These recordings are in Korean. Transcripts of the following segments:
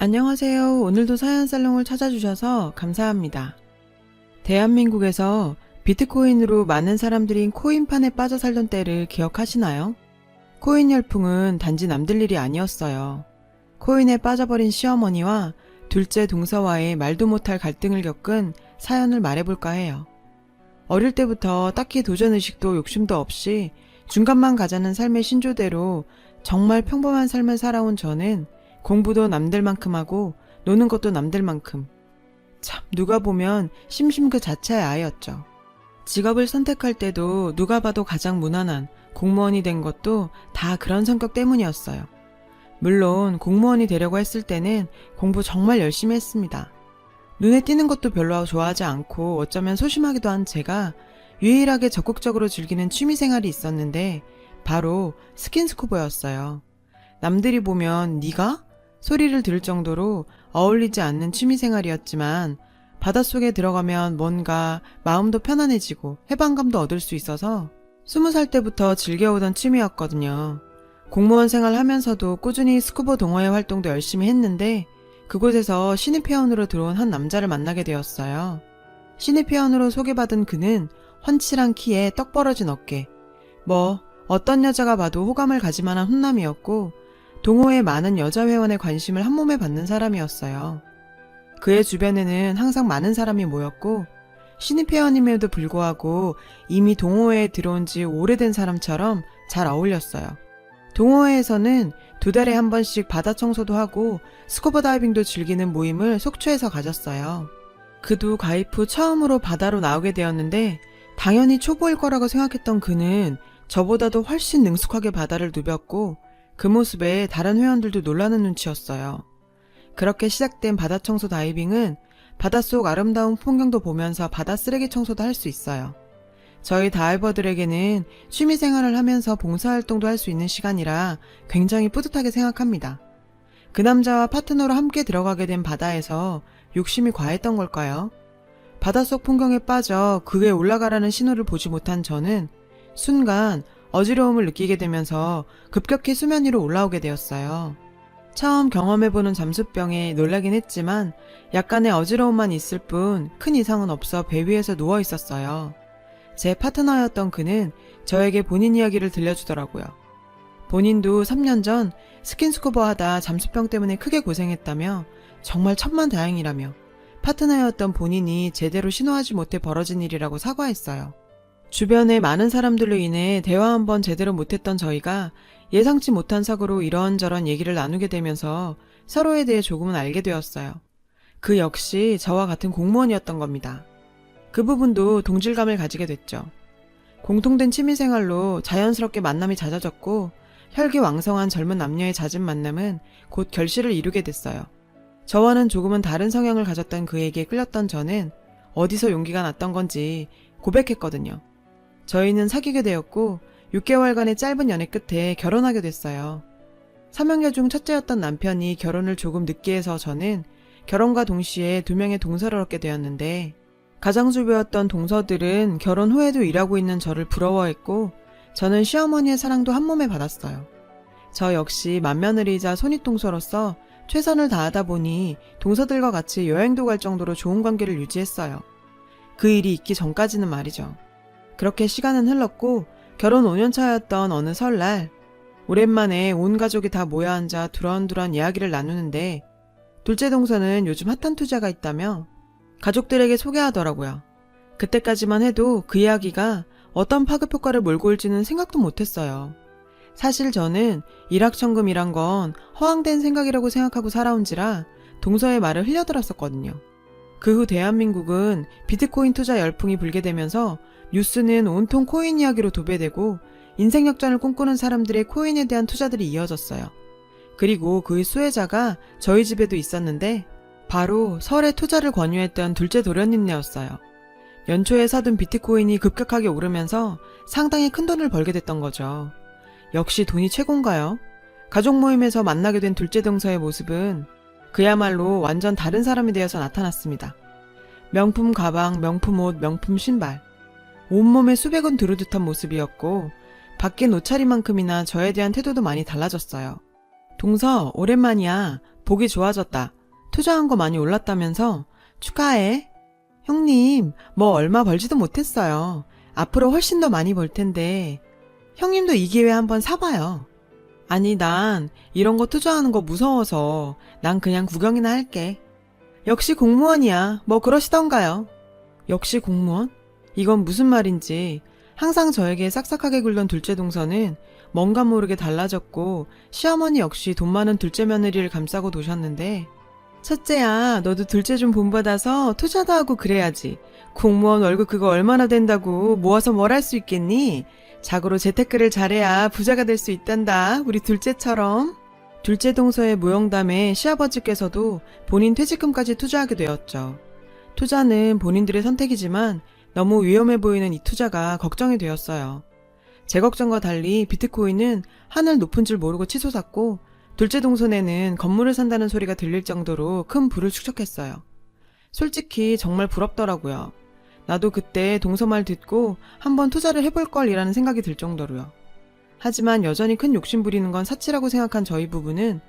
안녕하세요. 오늘도 사연살롱을 찾아주셔서 감사합니다. 대한민국에서 비트코인으로 많은 사람들이 코인판에 빠져 살던 때를 기억하시나요? 코인 열풍은 단지 남들 일이 아니었어요. 코인에 빠져버린 시어머니와 둘째 동서와의 말도 못할 갈등을 겪은 사연을 말해볼까 해요. 어릴 때부터 딱히 도전의식도 욕심도 없이 중간만 가자는 삶의 신조대로 정말 평범한 삶을 살아온 저는 공부도 남들만큼 하고 노는 것도 남들만큼. 참 누가 보면 심심 그 자체의 아이였죠. 직업을 선택할 때도 누가 봐도 가장 무난한 공무원이 된 것도 다 그런 성격 때문이었어요. 물론 공무원이 되려고 했을 때는 공부 정말 열심히 했습니다. 눈에 띄는 것도 별로 좋아하지 않고 어쩌면 소심하기도 한 제가 유일하게 적극적으로 즐기는 취미생활이 있었는데 바로 스킨스쿠버였어요. 남들이 보면 네가? 소리를 들을 정도로 어울리지 않는 취미생활이었지만 바닷속에 들어가면 뭔가 마음도 편안해지고 해방감도 얻을 수 있어서 20살 때부터 즐겨오던 취미였거든요. 공무원 생활하면서도 꾸준히 스쿠버 동호회 활동도 열심히 했는데 그곳에서 신입회원으로 들어온 한 남자를 만나게 되었어요. 신입회원으로 소개받은 그는 훤칠한 키에 떡 벌어진 어깨, 어떤 여자가 봐도 호감을 가질 만한 훈남이었고 동호회 많은 여자 회원의 관심을 한몸에 받는 사람이었어요. 그의 주변에는 항상 많은 사람이 모였고 신입 회원임에도 불구하고 이미 동호회에 들어온 지 오래된 사람처럼 잘 어울렸어요. 동호회에서는 2달에 한 번씩 바다 청소도 하고 스쿠버 다이빙도 즐기는 모임을 속초에서 가졌어요. 그도 가입 후 처음으로 바다로 나오게 되었는데 당연히 초보일 거라고 생각했던 그는 저보다도 훨씬 능숙하게 바다를 누볐고 그 모습에 다른 회원들도 놀라는 눈치였어요. 그렇게 시작된 바다 청소 다이빙은 바닷속 아름다운 풍경도 보면서 바다 쓰레기 청소도 할 수 있어요. 저희 다이버들에게는 취미생활을 하면서 봉사활동도 할 수 있는 시간이라 굉장히 뿌듯하게 생각합니다. 그 남자와 파트너로 함께 들어가게 된 바다에서 욕심이 과했던 걸까요? 바닷속 풍경에 빠져 그 위에 올라가라는 신호를 보지 못한 저는 순간 어지러움을 느끼게 되면서 급격히 수면 위로 올라오게 되었어요. 처음 경험해보는 잠수병에 놀라긴 했지만 약간의 어지러움만 있을 뿐 큰 이상은 없어 배 위에서 누워 있었어요. 제 파트너였던 그는 저에게 본인 이야기를 들려주더라고요. 본인도 3년 전 스킨스쿠버 하다 잠수병 때문에 크게 고생했다며 정말 천만다행이라며 파트너였던 본인이 제대로 신호하지 못해 벌어진 일이라고 사과했어요. 주변에 많은 사람들로 인해 대화 한번 제대로 못했던 저희가 예상치 못한 사고로 이런저런 얘기를 나누게 되면서 서로에 대해 조금은 알게 되었어요. 그 역시 저와 같은 공무원이었던 겁니다. 그 부분도 동질감을 가지게 됐죠. 공통된 취미생활로 자연스럽게 만남이 잦아졌고 혈기왕성한 젊은 남녀의 잦은 만남은 곧 결실을 이루게 됐어요. 저와는 조금은 다른 성향을 가졌던 그에게 끌렸던 저는 어디서 용기가 났던 건지 고백했거든요. 저희는 사귀게 되었고 6개월간의 짧은 연애 끝에 결혼하게 됐어요. 3형제 중 첫째였던 남편이 결혼을 조금 늦게 해서 저는 결혼과 동시에 2명의 동서를 얻게 되었는데 가장주부였던 동서들은 결혼 후에도 일하고 있는 저를 부러워했고 저는 시어머니의 사랑도 한몸에 받았어요. 저 역시 맏며느리이자 손윗동서로서 최선을 다하다 보니 동서들과 같이 여행도 갈 정도로 좋은 관계를 유지했어요. 그 일이 있기 전까지는 말이죠. 그렇게 시간은 흘렀고 결혼 5년 차였던 어느 설날 오랜만에 온 가족이 다 모여 앉아 두런두런 이야기를 나누는데 둘째 동서는 요즘 핫한 투자가 있다며 가족들에게 소개하더라고요. 그때까지만 해도 그 이야기가 어떤 파급 효과를 몰고 올지는 생각도 못했어요. 사실 저는 일확천금이란 건 허황된 생각이라고 생각하고 살아온지라 동서의 말을 흘려들었었거든요. 그 후 대한민국은 비트코인 투자 열풍이 불게 되면서 뉴스는 온통 코인 이야기로 도배되고 인생 역전을 꿈꾸는 사람들의 코인에 대한 투자들이 이어졌어요. 그리고 그의 수혜자가 저희 집에도 있었는데 바로 설에 투자를 권유했던 둘째 도련님네였어요. 연초에 사둔 비트코인이 급격하게 오르면서 상당히 큰 돈을 벌게 됐던 거죠. 역시 돈이 최고인가요? 가족 모임에서 만나게 된 둘째 동서의 모습은 그야말로 완전 다른 사람이 되어서 나타났습니다. 명품 가방, 명품 옷, 명품 신발. 온몸에 수백원 두루 듯한 모습이었고 바뀐 옷차림만큼이나 저에 대한 태도도 많이 달라졌어요. 동서, 오랜만이야. 보기 좋아졌다. 투자한 거 많이 올랐다면서? 축하해. 형님, 뭐 얼마 벌지도 못했어요. 앞으로 훨씬 더 많이 벌 텐데. 형님도 이 기회에 한번 사봐요. 아니, 난 이런 거 투자하는 거 무서워서 난 그냥 구경이나 할게. 역시 공무원이야. 뭐 그러시던가요? 역시 공무원? 이건 무슨 말인지 항상 저에게 싹싹하게 굴던 둘째 동서는 뭔가 모르게 달라졌고 시어머니 역시 돈 많은 둘째 며느리를 감싸고 도셨는데 첫째야, 너도 둘째 좀 본받아서 투자도 하고 그래야지. 공무원 월급 그거 얼마나 된다고 모아서 뭘 할 수 있겠니? 자고로 재테크를 잘해야 부자가 될 수 있단다. 우리 둘째처럼. 둘째 동서의 무용담에 시아버지께서도 본인 퇴직금까지 투자하게 되었죠. 투자는 본인들의 선택이지만 너무 위험해 보이는 이 투자가 걱정이 되었어요. 제 걱정과 달리 비트코인은 하늘 높은 줄 모르고 치솟았고 둘째 동선에는 건물을 산다는 소리가 들릴 정도로 큰 부를 축적했어요. 솔직히 정말 부럽더라고요. 나도 그때 동서 말 듣고 한번 투자를 해볼 걸이라는 생각이 들 정도로요. 하지만 여전히 큰 욕심 부리는 건 사치라고 생각한 저희 부부는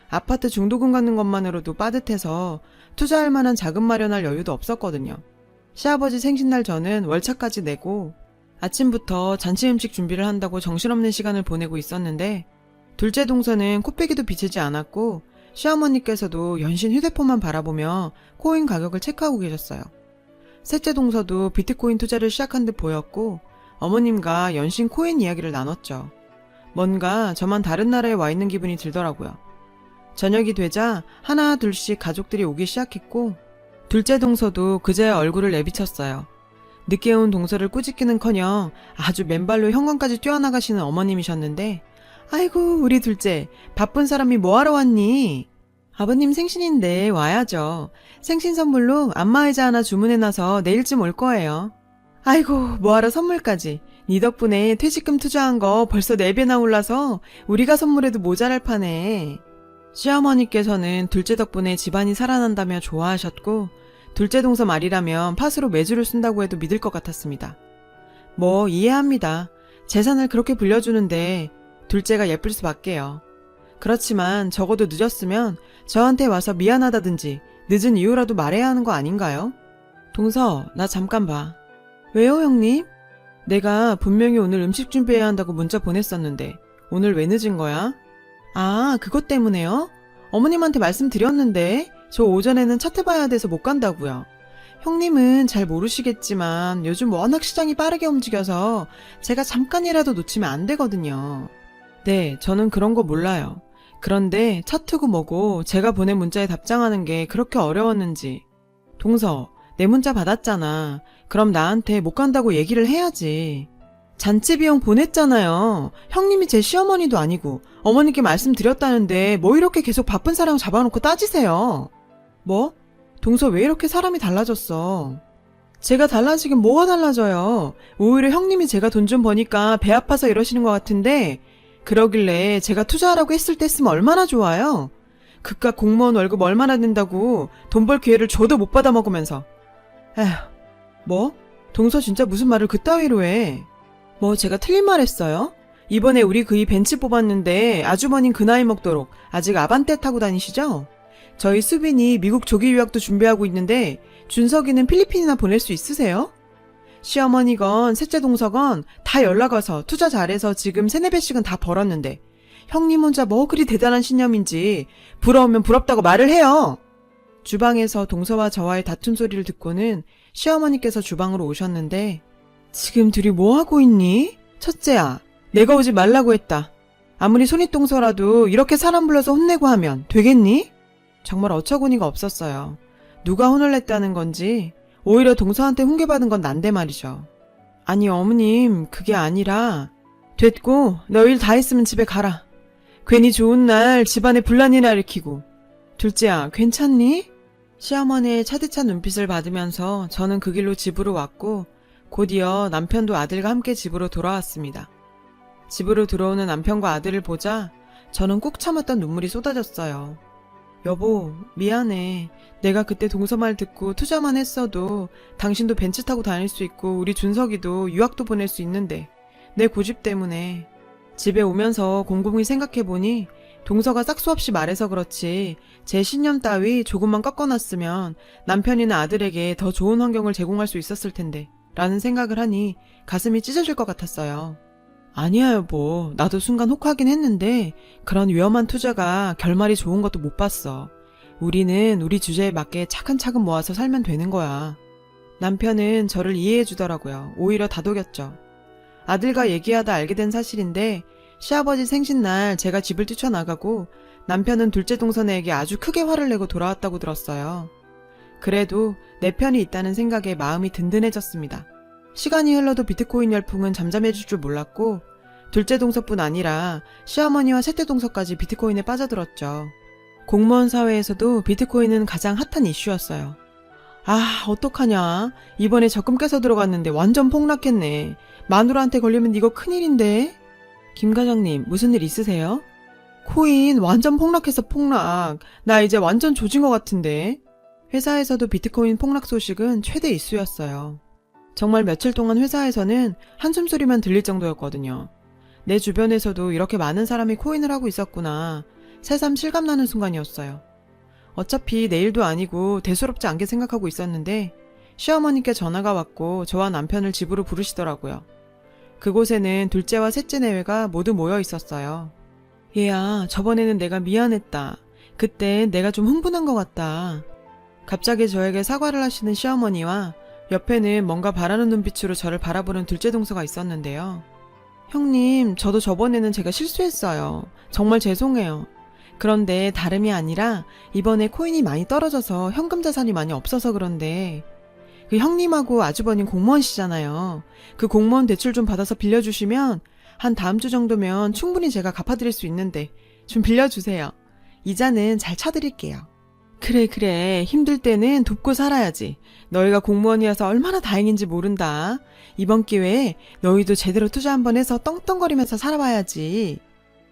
아파트 중도금 갖는 것만으로도 빠듯해서 투자할 만한 자금 마련할 여유도 없었거든요. 시아버지 생신날 저는 월차까지 내고 아침부터 잔치 음식 준비를 한다고 정신없는 시간을 보내고 있었는데 둘째 동서는 코빼기도 비치지 않았고 시어머니께서도 연신 휴대폰만 바라보며 코인 가격을 체크하고 계셨어요. 셋째 동서도 비트코인 투자를 시작한 듯 보였고 어머님과 연신 코인 이야기를 나눴죠. 뭔가 저만 다른 나라에 와 있는 기분이 들더라고요. 저녁이 되자 하나 둘씩 가족들이 오기 시작했고 둘째 동서도 그제야 얼굴을 내비쳤어요. 늦게 온 동서를 꾸짖기는커녕 아주 맨발로 현관까지 뛰어나가시는 어머님이셨는데 아이고 우리 둘째 바쁜 사람이 뭐하러 왔니? 아버님 생신인데 와야죠. 생신 선물로 안마의자 하나 주문해놔서 내일쯤 올 거예요. 아이고 뭐하러 선물까지. 네 덕분에 퇴직금 투자한 거 벌써 4배나 올라서 우리가 선물해도 모자랄 판에. 시어머니께서는 둘째 덕분에 집안이 살아난다며 좋아하셨고 둘째 동서 말이라면 팥으로 매주를 쓴다고 해도 믿을 것 같았습니다. 뭐 이해합니다. 재산을 그렇게 불려주는데 둘째가 예쁠 수밖에요. 그렇지만 적어도 늦었으면 저한테 와서 미안하다든지 늦은 이유라도 말해야 하는 거 아닌가요? 동서, 나 잠깐 봐. 왜요, 형님? 내가 분명히 오늘 음식 준비해야 한다고 문자 보냈었는데 오늘 왜 늦은 거야? 아, 그것 때문에요? 어머님한테 말씀드렸는데 저 오전에는 차트 봐야 돼서 못 간다고요. 형님은 잘 모르시겠지만 요즘 워낙 시장이 빠르게 움직여서 제가 잠깐이라도 놓치면 안 되거든요. 네, 저는 그런 거 몰라요. 그런데 차트고 뭐고 제가 보낸 문자에 답장하는 게 그렇게 어려웠는지. 동서, 내 문자 받았잖아. 그럼 나한테 못 간다고 얘기를 해야지. 잔치 비용 보냈잖아요. 형님이 제 시어머니도 아니고 어머니께 말씀드렸다는데 뭐 이렇게 계속 바쁜 사람 잡아놓고 따지세요. 뭐? 동서 왜 이렇게 사람이 달라졌어? 제가 달라지긴 뭐가 달라져요. 오히려 형님이 제가 돈 좀 버니까 배 아파서 이러시는 것 같은데 그러길래 제가 투자하라고 했을 때 쓰면 얼마나 좋아요. 그깟 공무원 월급 얼마나 된다고 돈 벌 기회를 줘도 못 받아먹으면서. 에휴, 뭐? 동서 진짜 무슨 말을 그따위로 해. 뭐 제가 틀린 말 했어요? 이번에 우리 그이 벤츠 뽑았는데 아주머님 그 나이 먹도록 아직 아반떼 타고 다니시죠? 저희 수빈이 미국 조기 유학도 준비하고 있는데 준석이는 필리핀이나 보낼 수 있으세요? 시어머니건 셋째 동서건 다 연락 와서 투자 잘해서 지금 3-4배씩은 다 벌었는데 형님 혼자 뭐 그리 대단한 신념인지 부러우면 부럽다고 말을 해요. 주방에서 동서와 저와의 다툼 소리를 듣고는 시어머니께서 주방으로 오셨는데 지금 둘이 뭐 하고 있니? 첫째야, 내가 오지 말라고 했다. 아무리 손윗동서라도 이렇게 사람 불러서 혼내고 하면 되겠니? 정말 어처구니가 없었어요. 누가 혼을 냈다는 건지 오히려 동서한테 훈계받은 건 난데 말이죠. 아니 어머님 그게 아니라 됐고 너 일 다 했으면 집에 가라. 괜히 좋은 날 집안에 분란이나 일으키고. 둘째야 괜찮니? 시어머니의 차디찬 눈빛을 받으면서 저는 그 길로 집으로 왔고 곧이어 남편도 아들과 함께 집으로 돌아왔습니다. 집으로 들어오는 남편과 아들을 보자 저는 꾹 참았던 눈물이 쏟아졌어요. 여보 미안해. 내가 그때 동서 말 듣고 투자만 했어도 당신도 벤츠 타고 다닐 수 있고 우리 준석이도 유학도 보낼 수 있는데 내 고집 때문에. 집에 오면서 곰곰이 생각해보니 동서가 싹수 없이 말해서 그렇지 제 신념 따위 조금만 꺾어놨으면 남편이나 아들에게 더 좋은 환경을 제공할 수 있었을 텐데 라는 생각을 하니 가슴이 찢어질 것 같았어요. 아니야 여보, 나도 순간 혹하긴 했는데 그런 위험한 투자가 결말이 좋은 것도 못 봤어. 우리는 우리 주제에 맞게 차근차근 모아서 살면 되는 거야. 남편은 저를 이해해 주더라고요. 오히려 다독였죠. 아들과 얘기하다 알게 된 사실인데 시아버지 생신날 제가 집을 뛰쳐나가고 남편은 둘째 동서네에게 아주 크게 화를 내고 돌아왔다고 들었어요. 그래도 내 편이 있다는 생각에 마음이 든든해졌습니다. 시간이 흘러도 비트코인 열풍은 잠잠해질 줄 몰랐고 둘째 동서뿐 아니라 시어머니와 셋째 동서까지 비트코인에 빠져들었죠. 공무원 사회에서도 비트코인은 가장 핫한 이슈였어요. 아, 어떡하냐. 이번에 적금 깨서 들어갔는데 완전 폭락했네. 마누라한테 걸리면 이거 큰일인데. 김 과장님, 무슨 일 있으세요? 코인 완전 폭락해서 폭락. 나 이제 완전 조진 것 같은데. 회사에서도 비트코인 폭락 소식은 최대 이슈였어요. 정말 며칠 동안 회사에서는 한숨소리만 들릴 정도였거든요. 내 주변에서도 이렇게 많은 사람이 코인을 하고 있었구나. 새삼 실감나는 순간이었어요. 어차피 내일도 아니고 대수롭지 않게 생각하고 있었는데 시어머니께 전화가 왔고 저와 남편을 집으로 부르시더라고요. 그곳에는 둘째와 셋째 내외가 모두 모여 있었어요. 얘야, 저번에는 내가 미안했다. 그때 내가 좀 흥분한 것 같다. 갑자기 저에게 사과를 하시는 시어머니와 옆에는 뭔가 바라는 눈빛으로 저를 바라보는 둘째 동서가 있었는데요. 형님, 저도 저번에는 제가 실수했어요. 정말 죄송해요. 그런데 다름이 아니라 이번에 코인이 많이 떨어져서 현금 자산이 많이 없어서 그런데 그 형님하고 아주버님 공무원이시잖아요. 그 공무원 대출 좀 받아서 빌려주시면 한 다음 주 정도면 충분히 제가 갚아드릴 수 있는데 좀 빌려주세요. 이자는 잘 쳐드릴게요. 그래 힘들 때는 돕고 살아야지. 너희가 공무원이라서 얼마나 다행인지 모른다. 이번 기회에 너희도 제대로 투자 한번 해서 떵떵거리면서 살아봐야지.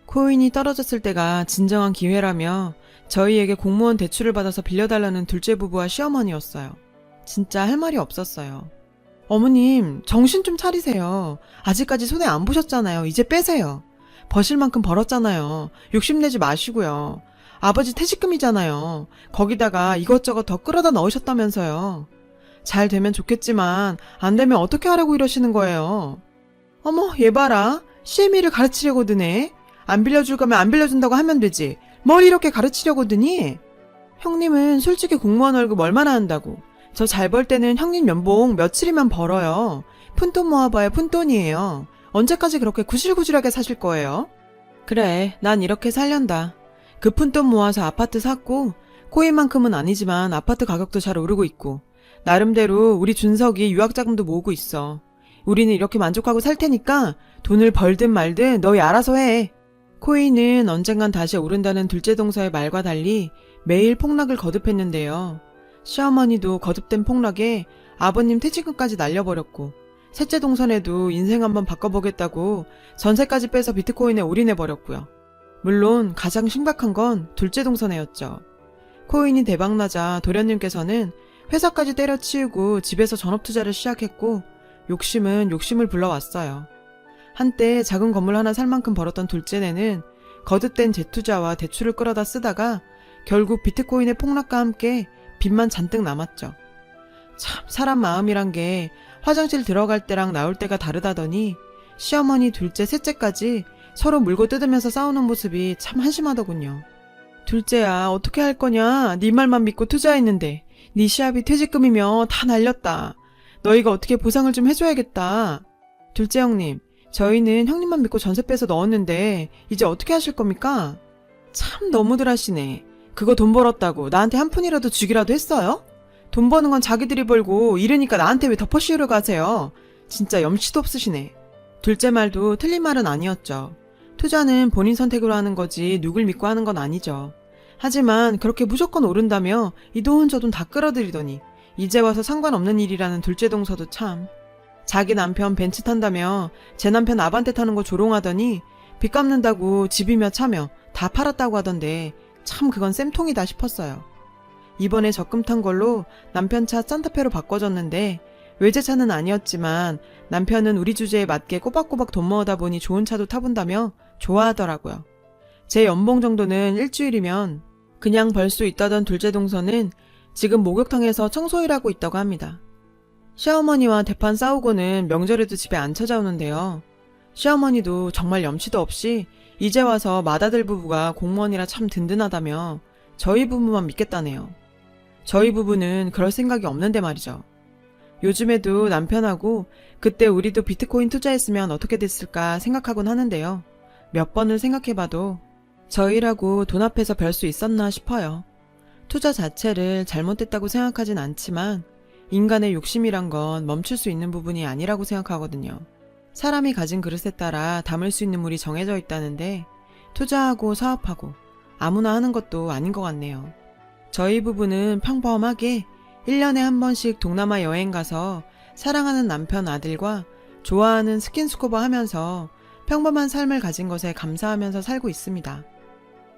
코인이 떨어졌을 때가 진정한 기회라며 저희에게 공무원 대출을 받아서 빌려달라는 둘째 부부와 시어머니였어요. 진짜 할 말이 없었어요. 어머님, 정신 좀 차리세요. 아직까지 손해 안 보셨잖아요. 이제 빼세요. 버실 만큼 벌었잖아요. 욕심내지 마시고요. 아버지 퇴직금이잖아요. 거기다가 이것저것 더 끌어다 넣으셨다면서요. 잘 되면 좋겠지만 안 되면 어떻게 하라고 이러시는 거예요. 어머, 얘 봐라. CME를 가르치려고 드네. 안 빌려줄 거면 안 빌려준다고 하면 되지. 뭘 이렇게 가르치려고 드니? 형님은 솔직히 공무원 월급 얼마나 한다고. 저 잘 벌 때는 형님 연봉 며칠이면 벌어요. 푼돈 모아봐야 푼돈이에요. 언제까지 그렇게 구질구질하게 사실 거예요? 그래, 난 이렇게 살련다. 그 푼돈 모아서 아파트 샀고 코인만큼은 아니지만 아파트 가격도 잘 오르고 있고 나름대로 우리 준석이 유학자금도 모으고 있어. 우리는 이렇게 만족하고 살 테니까 돈을 벌든 말든 너희 알아서 해. 코인은 언젠간 다시 오른다는 둘째 동서의 말과 달리 매일 폭락을 거듭했는데요. 시어머니도 거듭된 폭락에 아버님 퇴직금까지 날려버렸고 셋째 동선에도 인생 한번 바꿔보겠다고 전세까지 빼서 비트코인에 올인해버렸고요. 물론 가장 심각한 건 둘째 동선애였죠. 코인이 대박나자 도련님께서는 회사까지 때려치우고 집에서 전업투자를 시작했고 욕심은 욕심을 불러왔어요. 한때 작은 건물 하나 살 만큼 벌었던 둘째네는 거듭된 재투자와 대출을 끌어다 쓰다가 결국 비트코인의 폭락과 함께 빚만 잔뜩 남았죠. 참 사람 마음이란 게 화장실 들어갈 때랑 나올 때가 다르다더니 시어머니 둘째 셋째까지 서로 물고 뜯으면서 싸우는 모습이 참 한심하더군요. 둘째야, 어떻게 할 거냐? 네 말만 믿고 투자했는데 네 시합이 퇴직금이며 다 날렸다. 너희가 어떻게 보상을 좀 해줘야겠다. 둘째 형님, 저희는 형님만 믿고 전세 빼서 넣었는데 이제 어떻게 하실 겁니까? 참 너무들 하시네. 그거 돈 벌었다고 나한테 한 푼이라도 주기라도 했어요? 돈 버는 건 자기들이 벌고 이러니까 나한테 왜 덮어씌우려고 하세요? 진짜 염치도 없으시네. 둘째 말도 틀린 말은 아니었죠. 투자는 본인 선택으로 하는 거지 누굴 믿고 하는 건 아니죠. 하지만 그렇게 무조건 오른다며 이 돈 저 돈 다 끌어들이더니 이제 와서 상관없는 일이라는 둘째 동서도 참. 자기 남편 벤츠 탄다며 제 남편 아반떼 타는 거 조롱하더니 빚 갚는다고 집이며 차며 다 팔았다고 하던데 참 그건 쌤통이다 싶었어요. 이번에 적금 탄 걸로 남편 차 산타페로 바꿔줬는데 외제차는 아니었지만 남편은 우리 주제에 맞게 꼬박꼬박 돈 모으다 보니 좋은 차도 타본다며 좋아하더라고요. 제 연봉 정도는 일주일이면 그냥 벌 수 있다던 둘째 동서는 지금 목욕탕에서 청소일하고 있다고 합니다. 시어머니와 대판 싸우고는 명절에도 집에 안 찾아오는데요. 시어머니도 정말 염치도 없이 이제 와서 맏아들 부부가 공무원이라 참 든든하다며 저희 부부만 믿겠다네요. 저희 부부는 그럴 생각이 없는데 말이죠. 요즘에도 남편하고 그때 우리도 비트코인 투자했으면 어떻게 됐을까 생각하곤 하는데요. 몇 번을 생각해봐도 저희라고 돈 앞에서 별 수 있었나 싶어요. 투자 자체를 잘못됐다고 생각하진 않지만 인간의 욕심이란 건 멈출 수 있는 부분이 아니라고 생각하거든요. 사람이 가진 그릇에 따라 담을 수 있는 물이 정해져 있다는데 투자하고 사업하고 아무나 하는 것도 아닌 것 같네요. 저희 부부는 평범하게 1년에 한 번씩 동남아 여행 가서 사랑하는 남편 아들과 좋아하는 스킨스쿠버 하면서 평범한 삶을 가진 것에 감사하면서 살고 있습니다.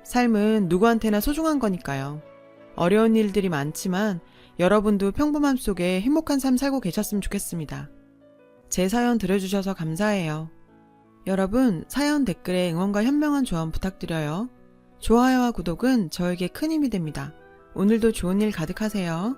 삶은 누구한테나 소중한 거니까요. 어려운 일들이 많지만 여러분도 평범함 속에 행복한 삶 살고 계셨으면 좋겠습니다. 제 사연 들어주셔서 감사해요. 여러분, 사연 댓글에 응원과 현명한 조언 부탁드려요. 좋아요와 구독은 저에게 큰 힘이 됩니다. 오늘도 좋은 일 가득하세요.